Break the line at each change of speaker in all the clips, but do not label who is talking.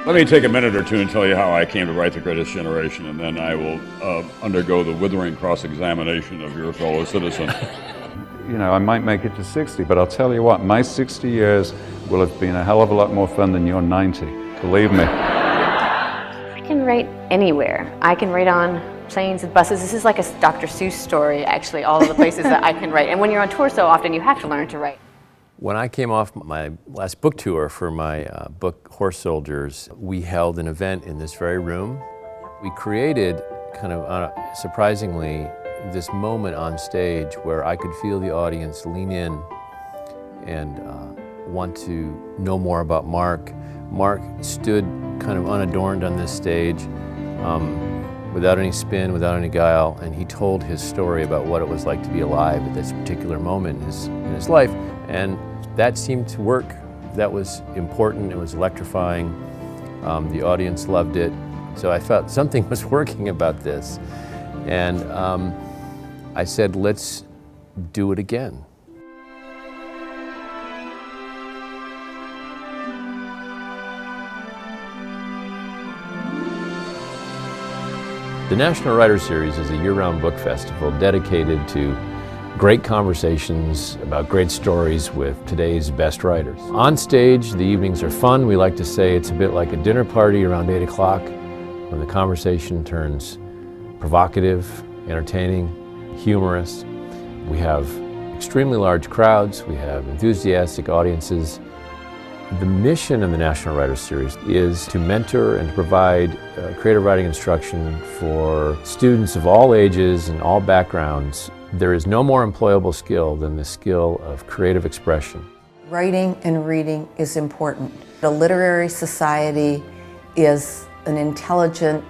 Let me take a minute or two and tell you how I came to write The Greatest Generation, and then I will undergo the withering cross-examination of your fellow citizen.
You know, I might make it to 60, but I'll tell you what, my 60 years will have been a hell of a lot more fun than your 90, believe me.
I can write anywhere. I can write on planes and buses. This is like a Dr. Seuss story, actually, all of the places that I can write. And when you're on tour so often, you have to learn to write.
When I came off my last book tour for my book, Horse Soldiers, we held an event in this very room. We created, kind of surprisingly, this moment on stage where I could feel the audience lean in and want to know more about Mark. Mark stood kind of unadorned on this stage, without any spin, without any guile, and he told his story about what it was like to be alive at this particular moment in his life. And that seemed to work. That was important, it was electrifying. The audience loved it. So I felt something was working about this. And I said, let's do it again. The National Writers Series is a year-round book festival dedicated to great conversations about great stories with today's best writers. On stage, the evenings are fun. We like to say it's a bit like a dinner party around 8 o'clock when the conversation turns provocative, entertaining, humorous. We have extremely large crowds. We have enthusiastic audiences. The mission of the National Writers Series is to mentor and to provide creative writing instruction for students of all ages and all backgrounds. There is no more employable skill than the skill of creative expression.
Writing and reading is important. A literary society is an intelligent,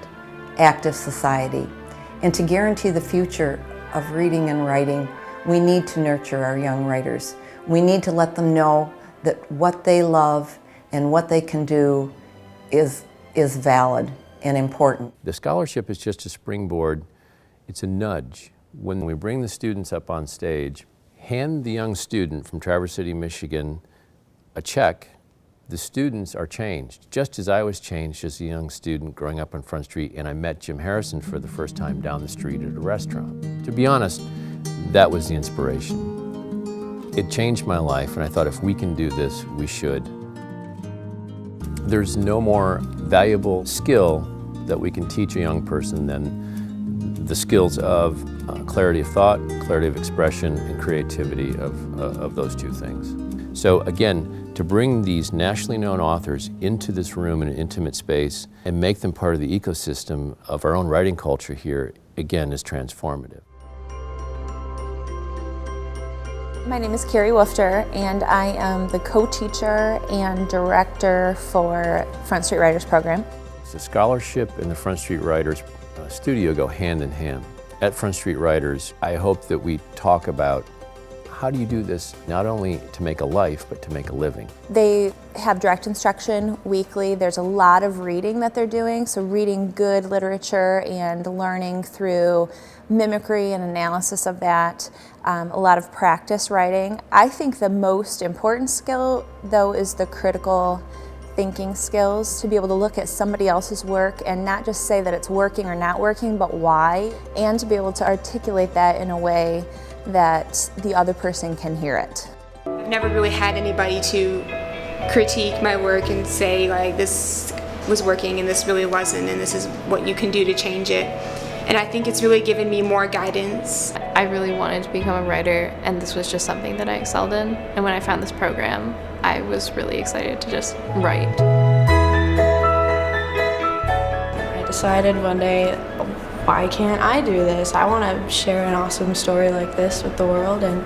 active society. And to guarantee the future of reading and writing, we need to nurture our young writers. We need to let them know that what they love and what they can do is valid and important.
The scholarship is just a springboard. It's a nudge. When we bring the students up on stage, hand the young student from Traverse City, Michigan, a check. The students are changed, just as I was changed as a young student growing up on Front Street, and I met Jim Harrison for the first time down the street at a restaurant. To be honest, that was the inspiration. It changed my life, and I thought if we can do this, we should. There's no more valuable skill that we can teach a young person than the skills of clarity of thought, clarity of expression, and creativity of those two things. So again, to bring these nationally known authors into this room in an intimate space and make them part of the ecosystem of our own writing culture here, again, is transformative.
My name is Carrie Woofter, and I am the co-teacher and director for Front Street Writers Program.
The scholarship and the Front Street Writers studio go hand in hand. At Front Street Writers, I hope that we talk about how do you do this not only to make a life, but to make a living.
They have direct instruction weekly. There's a lot of reading that they're doing, so reading good literature and learning through mimicry and analysis of that. A lot of practice writing. I think the most important skill, though, is the critical thinking skills, to be able to look at somebody else's work and not just say that it's working or not working, but why, and to be able to articulate that in a way that the other person can hear it.
I've never really had anybody to critique my work and say, like, this was working and this really wasn't, and this is what you can do to change it. And I think it's really given me more guidance.
I really wanted to become a writer, and this was just something that I excelled in. And when I found this program, I was really excited to just write.
I decided one day, why can't I do this? I want to share an awesome story like this with the world. And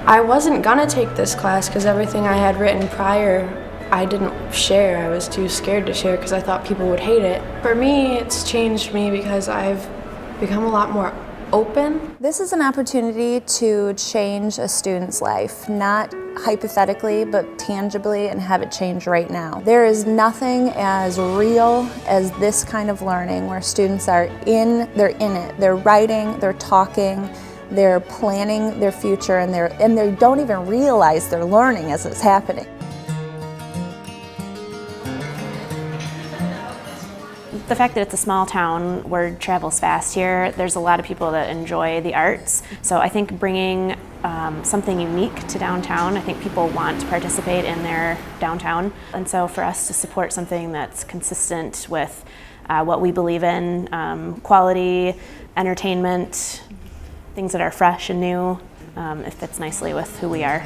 I wasn't gonna take this class because everything I had written prior, I didn't share. I was too scared to share because I thought people would hate it. For me, it's changed me because I've become a lot more open.
This is an opportunity to change a student's life, not hypothetically, but tangibly, and have it change right now. There is nothing as real as this kind of learning where students are they're in it. They're writing, they're talking, they're planning their future, and they don't even realize they're learning as it's happening.
The fact that it's a small town, word travels fast here. There's a lot of people that enjoy the arts. So I think bringing something unique to downtown, I think people want to participate in their downtown. And so for us to support something that's consistent with what we believe in, quality, entertainment, things that are fresh and new, it fits nicely with who we are.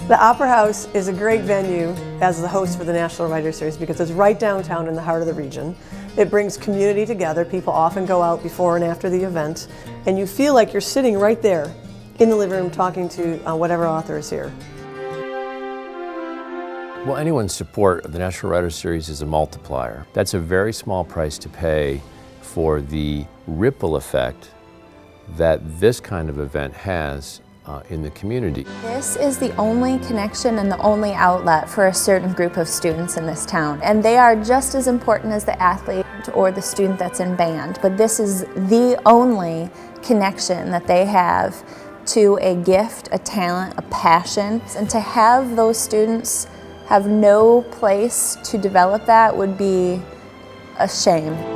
The Opera House is a great venue as the host for the National Writers Series because it's right downtown in the heart of the region. It brings community together. People often go out before and after the event, and you feel like you're sitting right there in the living room talking to whatever author is here.
Well, anyone's support of the National Writers Series is a multiplier. That's a very small price to pay for the ripple effect that this kind of event has in the community.
This is the only connection and the only outlet for a certain group of students in this town. And they are just as important as the athlete or the student that's in band. But this is the only connection that they have to a gift, a talent, a passion. And to have those students have no place to develop that would be a shame.